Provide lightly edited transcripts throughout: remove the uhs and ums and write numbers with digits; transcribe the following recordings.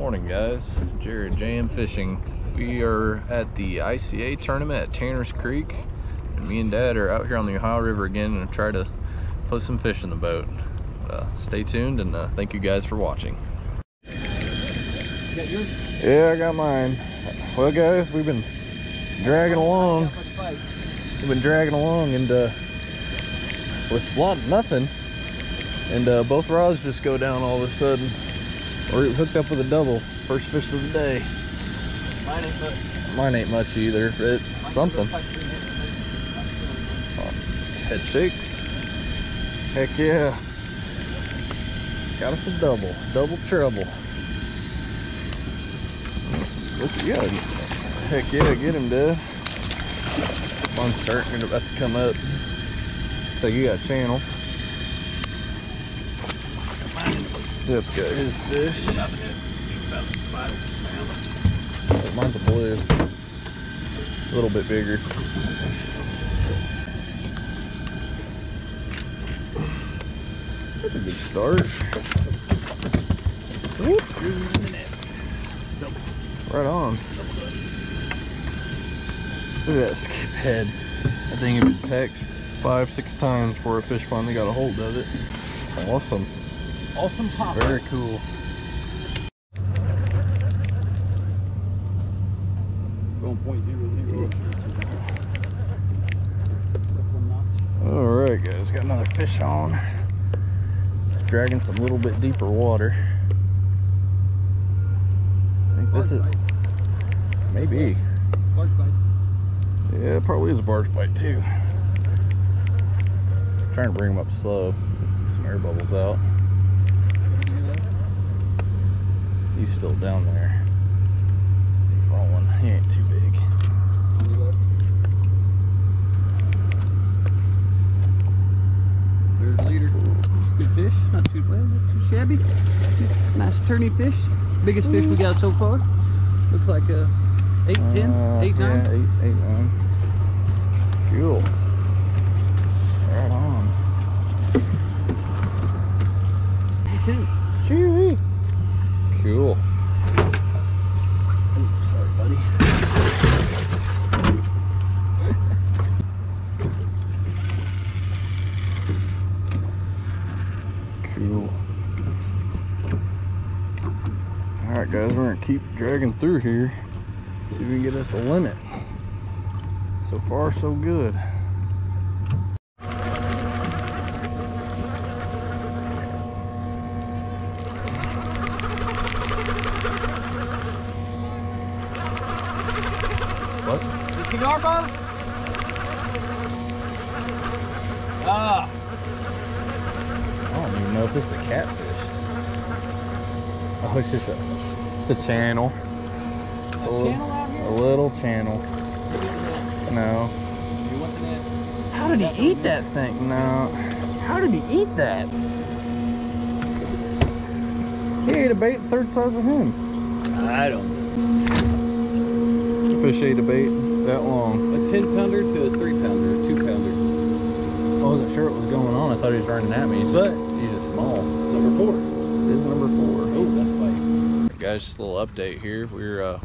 Morning guys, Jared JM Fishing. We are at the ICA tournament at Tanner's Creek, and me and Dad are out here on the Ohio River again and try to put some fish in the boat. Stay tuned, and thank you guys for watching. You got yours? Yeah, I got mine. Well guys, we've been dragging along. And with nothing, and both rods just go down all of a sudden. We're hooked up with a double. First fish of the day. Mine ain't much either, but something. Head shakes. Heck yeah. Got us a double trouble. Look at you. Heck yeah, get him, Dad. Mine's starting, about to come up. So you got a channel. That's got his fish. Mine's a blue. A little bit bigger. That's a good start. Right on. Look at that skip head. I think it had been pecked 5-6 times before a fish finally got a hold of it. Awesome. Awesome pop. Very cool. Going .00. Alright guys, got another fish on. Dragging some little bit deeper water. I think this is, maybe. Bark bite. Yeah, it probably is a bark bite too. Trying to bring him up slow. Get some air bubbles out. He's still down there. He's rolling. He ain't too big. There's the leader. Good fish. Not too bad. Not too shabby. Nice turny fish. Biggest fish we got so far. Looks like 8, 10, 8, 9. Yeah, 8, 9. Cool. Right on. 2. Chewy. Cool. Oh, sorry, buddy. Cool. Alright guys, we're gonna keep dragging through here. See if we can get us a limit. So far so good. What? The cigar bar? Ah. I don't even know if this is a catfish. Oh, it's just it's a channel. A channel out here? A little channel. No. You want the net? How did he eat that thing? No. How did he eat that? He ate a bait the third size of him. I don't know. The fish ate a bait that long. A 10-pounder to a 3-pounder, a 2-pounder. I wasn't sure what was going on. I thought he was running at me. He's just small. Number 4. It is number 4. Oh, that's bite. Guys, just a little update here. We're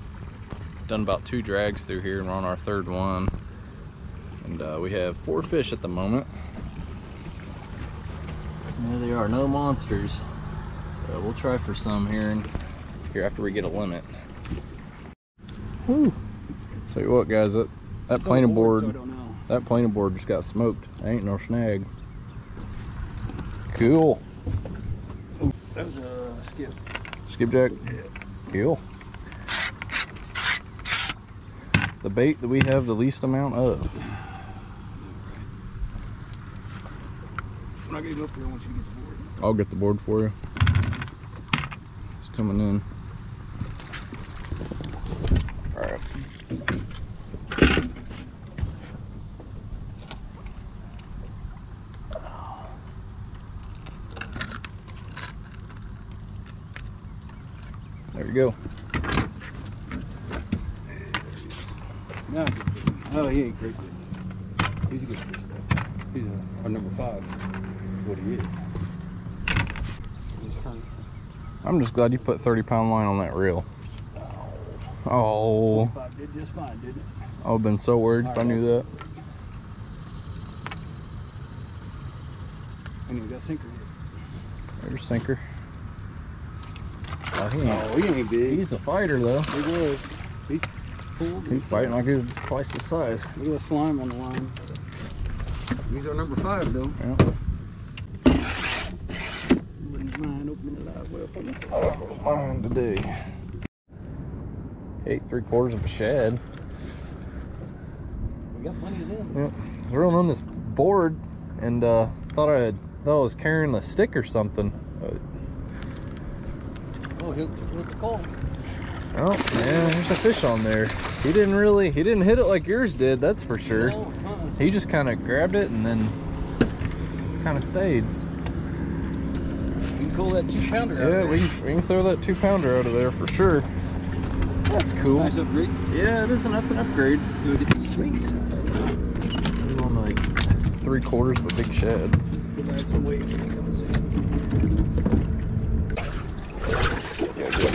done about 2 drags through here and we're on our 3rd one. And we have 4 fish at the moment. There they are, no monsters. We'll try for some here after we get a limit. Woo! Tell you what guys, that planing board, that planing board just got smoked. Ain't no snag. Cool. That was a skip. Skipjack? Yeah. Cool. The bait that we have the least amount of. I'm not gonna go up there once you get the board. I'll get the board for you. It's coming in. Alright. There you go. No, oh, he ain't great. He's a good fish though. He's a, our number 5. Is what he is. He's I'm just glad you put 30-pound line on that reel. Oh. 45 did just fine, didn't it? I would have been so worried if I knew that. And we got sinker here. There's sinker. Oh, He ain't big. He's a fighter though. He was. He pulled. He's fighting like he's twice the size. Look at the slime on the line. He's our number 5 though. Yeah. Wouldn't mind opening the live well for me. Mine today. 8 3/4 of a shad. We got plenty of them. Yep. I was reeling on this board and thought I was carrying a stick or something. Oh, he'll the call. Oh, yeah, there's a fish on there. He didn't hit it like yours did, that's for sure. No, He just kind of grabbed it and then kind of stayed. You can pull that 2-pounder out. Yeah, we can throw that 2-pounder out of there for sure. That's cool. Nice upgrade. Yeah, that's an upgrade. Good. Sweet. It's on like 3/4 of a big shad. Go back to wait.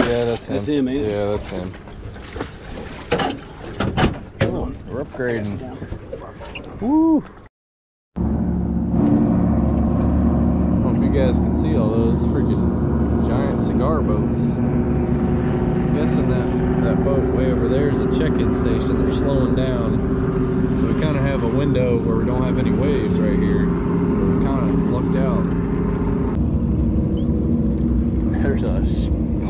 Yeah, that's him. That's him, ain't it? Yeah, that's him. Come on. We're upgrading. Woo! I don't know if you guys can see all those freaking giant cigar boats. I'm guessing that boat way over there is a check-in station. They're slowing down. So we kind of have a window where we don't have any waves right here. We're kind of lucked out. There's a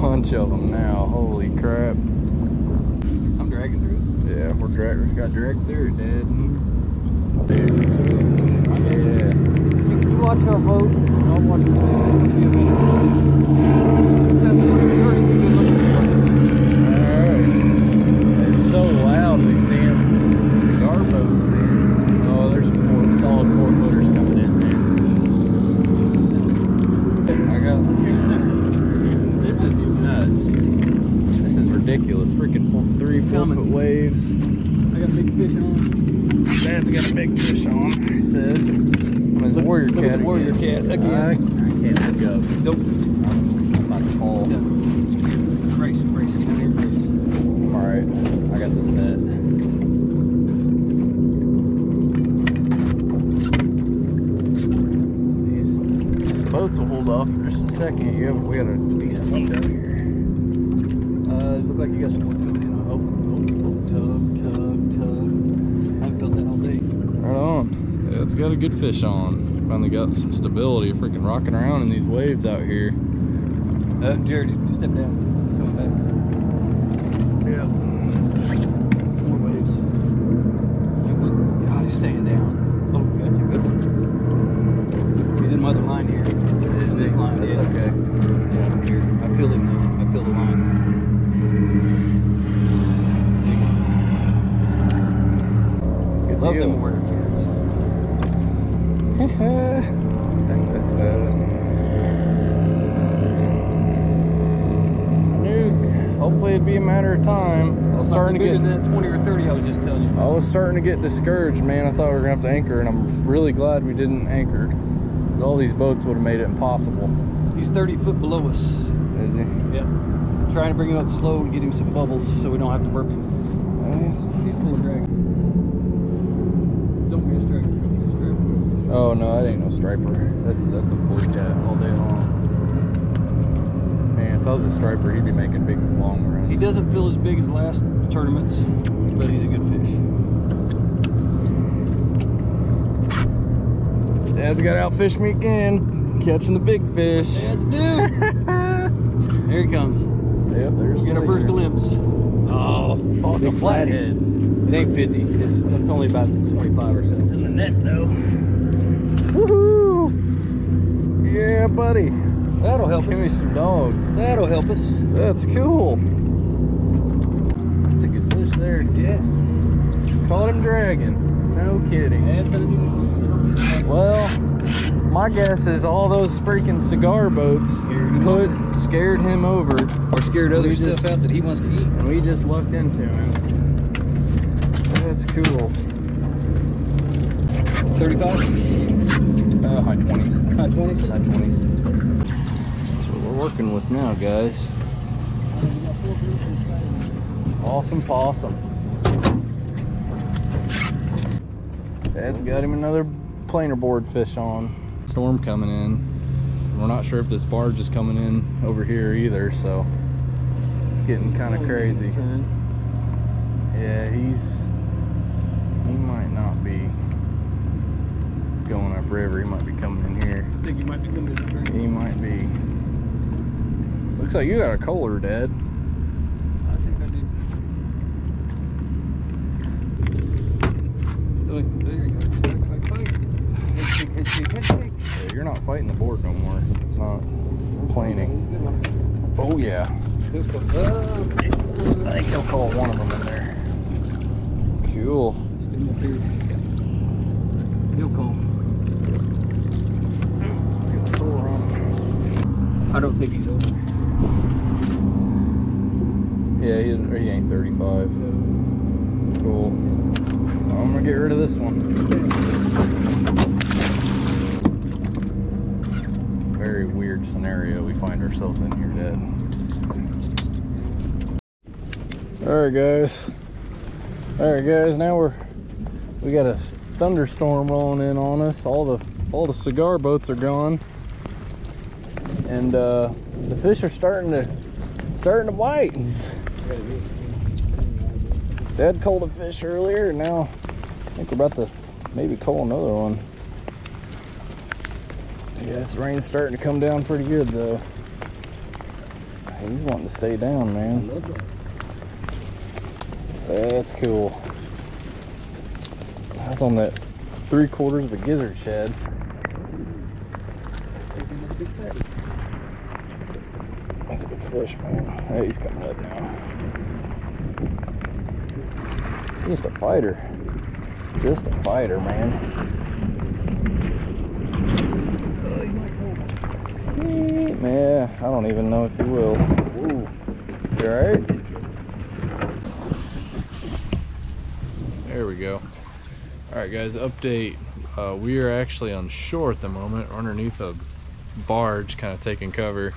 bunch of them now. Holy crap. I'm dragging through it. Yeah, we got dragged through it, Dad. Yeah. You watch our boat, I'll watch the Alright. It's so loud, these damn cigar boats, man. Oh, there's 4 solid 4-footers coming in, man. I got this is nuts. This is ridiculous. Freaking 3-4-foot waves. I got big fish on. Dad's got a big fish on, he says. On his warrior Look cat. at the warrior cat again. I can't look up. Nope. I'm about to fall. Yeah. Brace, get out here, brace. Alright, I got this net. These boats will hold off for just a second. We got a decent window here. Look like you got some more coming in. Oh, tug. I haven't felt that all day. Right on. Yeah, it's got a good fish on. Finally got some stability. Freaking rocking around in these waves out here. Jared, step down. Come back. Yeah. More waves. God, he's staying down. Oh, that's a good one. He's in my other line here. Is This he? line, That's yeah. okay. Yeah, I don't care. I feel him now. I feel the line. He's digging. Good Love deal. them warrior cats. Hopefully it'd be a matter of time. I was starting to Bigger get than that 20 or 30 I was just telling you. I was starting to get discouraged, man. I thought we were gonna have to anchor, and I'm really glad we didn't anchor, because all these boats would have made it impossible. He's 30 foot below us. Is he? Yep. Trying to bring him up slow and get him some bubbles so we don't have to burp him. He's full of drag. Don't be a striper. Oh no, that ain't no striper. That's a bull cat all day long. Man, if I was a striper, he'd be making big long runs. He doesn't feel as big as last tournaments, but he's a good fish. Dad's got to outfish me again, catching the big fish. Let's do it. Here he comes. Yep, there's Get our first glimpse. Oh, it's a flathead. It ain't 50. It's only about 25 or so. It's in the net though. Woohoo! Yeah, buddy. That'll help us. Give me some dogs. That'll help us. That's cool. That's a good fish there. Yeah. Caught him dragging. No kidding. That's unusual. Well, my guess is all those freaking cigar boats scared him over. Or scared other We stuff just- out that he wants to eat. And we just lucked into him. That's cool. 35? High 20s. High 20s? High 20s. That's what we're working with now, guys. Awesome possum. Dad's got him another planer board fish on. Storm coming in. We're not sure if this barge is coming in over here either, so it's getting kind of crazy. Yeah, he might not be going upriver. He might be coming in here. I think he might be coming in here. He might be. Looks like you got a kohler, Dad. I think I do. There you go. Yeah, you're not fighting the board no more. It's not planing. Oh yeah. I think he'll call one of them in there. Cool. He'll call. Get sore on him. I don't think he's over. Yeah, he ain't 35. Cool. I'm gonna get rid of this one. Very weird scenario we find ourselves in here, Dad. Alright guys, now we got a thunderstorm rolling in on us. All the cigar boats are gone. And the fish are starting to bite. Dad called a fish earlier, and now I think we're about to maybe call another one. Yeah, this rain's starting to come down pretty good though. He's wanting to stay down, man. That's cool. That's on that 3/4 of a gizzard shad. That's a good fish, man. Hey, he's coming up now. Just a fighter. Just a fighter, man. Yeah, I don't even know if he will. Ooh. You alright? There we go. Alright guys, update. We are actually on shore at the moment. We're underneath a barge, kind of taking cover.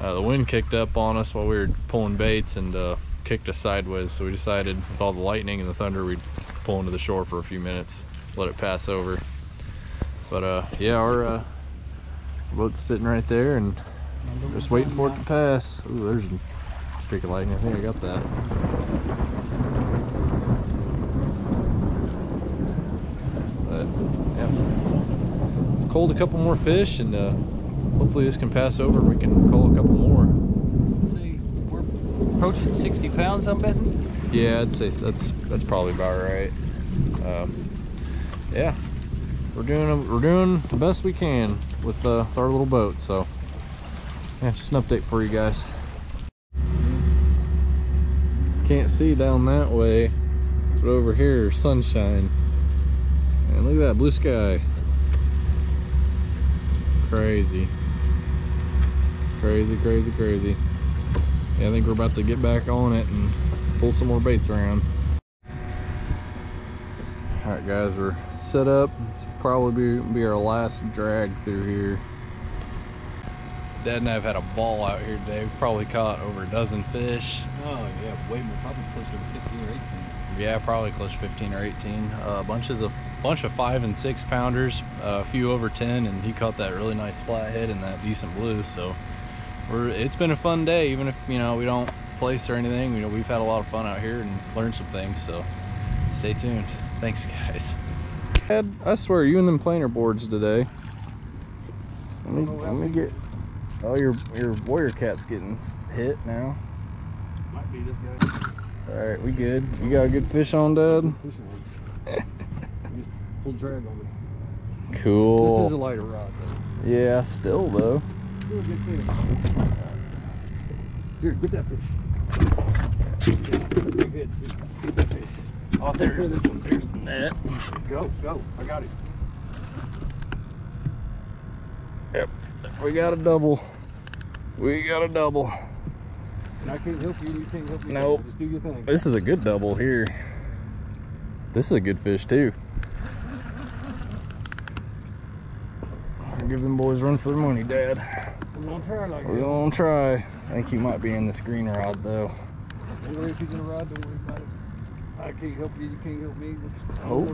The wind kicked up on us while we were pulling baits and kicked us sideways, so we decided with all the lightning and the thunder we'd pull into the shore for a few minutes, let it pass over. But yeah, our boat's sitting right there and just waiting for it to pass. Ooh, there's a streak of lightning. I think I got that. But yeah, cold a couple more fish, and hopefully this can pass over and we can call a couple more. See, we're approaching 60 pounds, I'm betting. Yeah, I'd say that's probably about right. Yeah, we're doing the best we can with our little boat. So yeah, just an update for you guys. Can't see down that way, but over here, sunshine. And look at that blue sky. Crazy. Crazy, crazy, crazy. Yeah, I think we're about to get back on it and pull some more baits around. Alright guys, we're set up. This will probably be our last drag through here. Dad and I have had a ball out here today. We've probably caught over a dozen fish. Oh yeah, way more, probably closer to 15 or 18. Yeah, probably close to 15 or 18. Bunch of 5 and 6 pounders, a few over 10, and he caught that really nice flathead and that decent blue. So it's been a fun day, even if we don't place or anything. We've had a lot of fun out here and learned some things. So stay tuned. Thanks guys. Dad, I swear you and them planer boards today. Let me get. Oh, your warrior cat's getting hit now. Might be this guy. All right, we good. You got a good fish on, Dad? Just full drag on me. Cool. This is a lighter rod though. Yeah, still though. Still a good fish. Here, get that fish. Good. Get that fish. Oh, there's the net. Go. I got it. Yep. We got a double. We got a double. And I can't help you, you can't help me. Nope. Just do your thing. This is a good double here. This is a good fish too. I'll give them boys a run for their money, Dad. We're gonna try like We're gonna try. I think he might be in this green rod though. Don't worry if he's in a rod, don't worry about it. I can't help you, you can't help me. Oh.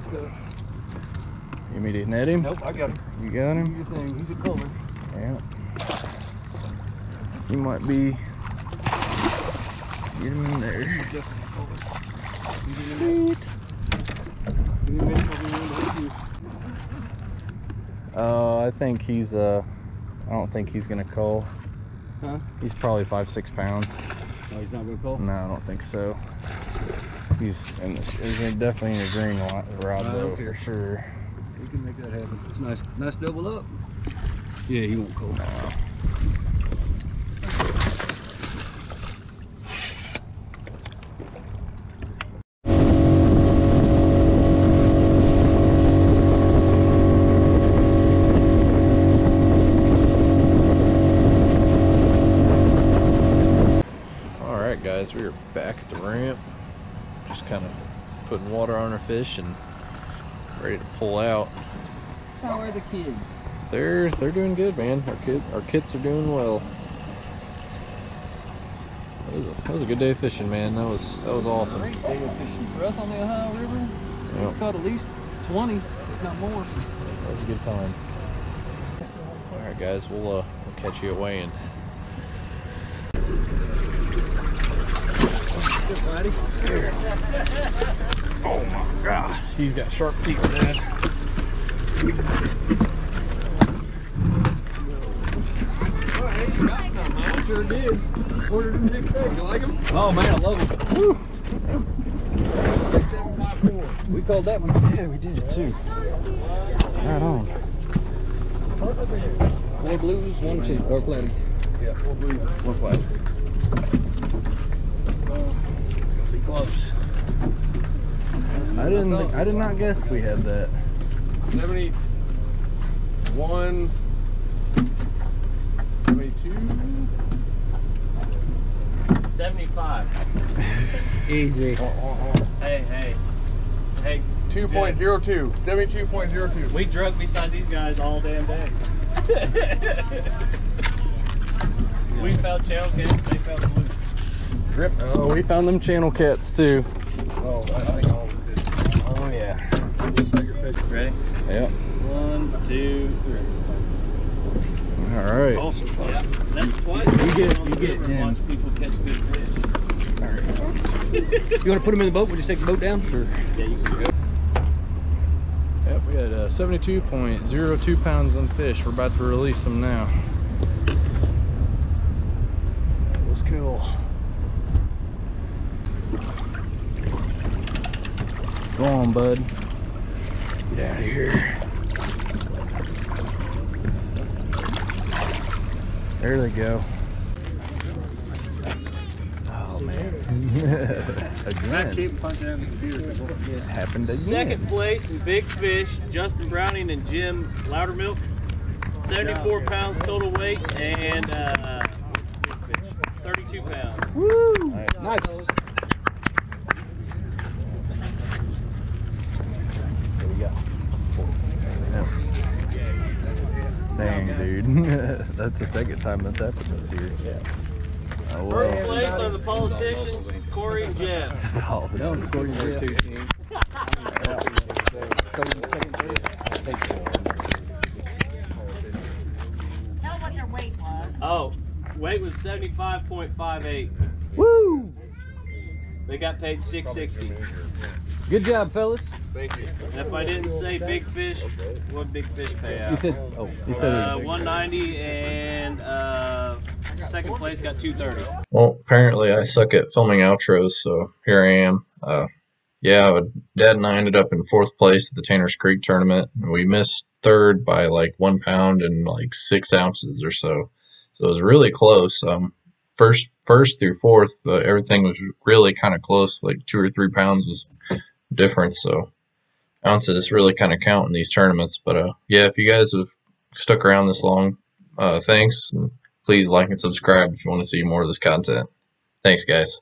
You need me to net him? Nope, I got him. You got him? Do your thing. He's a color. Yeah. He might be. Get him in there. He's definitely a color. I think he's I don't think he's gonna cull. Huh? He's probably 5-6 pounds. Oh, he's not gonna cull? No, I don't think so. He's definitely in a green rod though, for sure. We can make that happen. It's nice double up. Yeah, he won't cull. No. Alright guys, we are back at the ramp. Just kind of putting water on our fish and ready to pull out. How are the kids? They're doing good, man. Our kids are doing well. That was a good day of fishing, man. That was awesome. Great day of fishing for us on the Ohio River. Yep. We caught at least 20, if not more. That was a good time. Alright guys, we'll catch you at weigh-in. Oh my gosh, he's got sharp teeth, man. Oh, hey, you got some, huh? Sure did. Ordered them next day. You like them? Oh man, I love them. Woo. 754. We called that one. Yeah, we did it too. Right on. 4 blues, 1 chink, or flatty. Yeah, 4 blues, 1 flat. It's gonna be close. I did not guess we had that. 71, 72, 75. Easy. Hey. 2.02, 72.02. We drug beside these guys all damn day. We found channel cats, they found blue. Grip. Oh, we found them channel cats too. Oh, I think all of it did. Oh yeah. Just like your fish. Ready? Yep. 1, 2, 3. All right. Awesome. Yeah. That's what You get and watch people catch good fish. All right. You want to put them in the boat? We'll just take the boat down? Sure. Yeah, you see it. Yep, we had 72.02 pounds on fish. We're about to release them now. That was cool. Go on, bud. Get out of here. There they go. Oh man. Again. Keep punching out the computer. It happened again. Second place in big fish, Justin Browning and Jim Loudermilk. 74 pounds total weight, and big fish, 32 pounds. Woo! Nice. There we go. Yep. Dang, dude. That's the second time that's happened this year. Yeah. Oh, First well. place are the politicians, Corey and Jeff. Oh, No, according to two Jeff. teams. Tell what their weight was. Oh, weight was 75.58. Woo! They got paid $660. Good job, fellas. Thank you. And if I didn't say big fish, what big fish pay out? You said, You said it. 190, and second place got 230. Well, apparently I suck at filming outros, so here I am. Yeah, Dad and I ended up in 4th place at the Tanners Creek tournament. We missed 3rd by like 1 pound and like 6 ounces or so. So it was really close. First through 4th, everything was really kind of close. Like 2 or 3 pounds was difference. So ounces really kind of count in these tournaments. But yeah, if you guys have stuck around this long, thanks. And please like and subscribe if you want to see more of this content. Thanks, guys.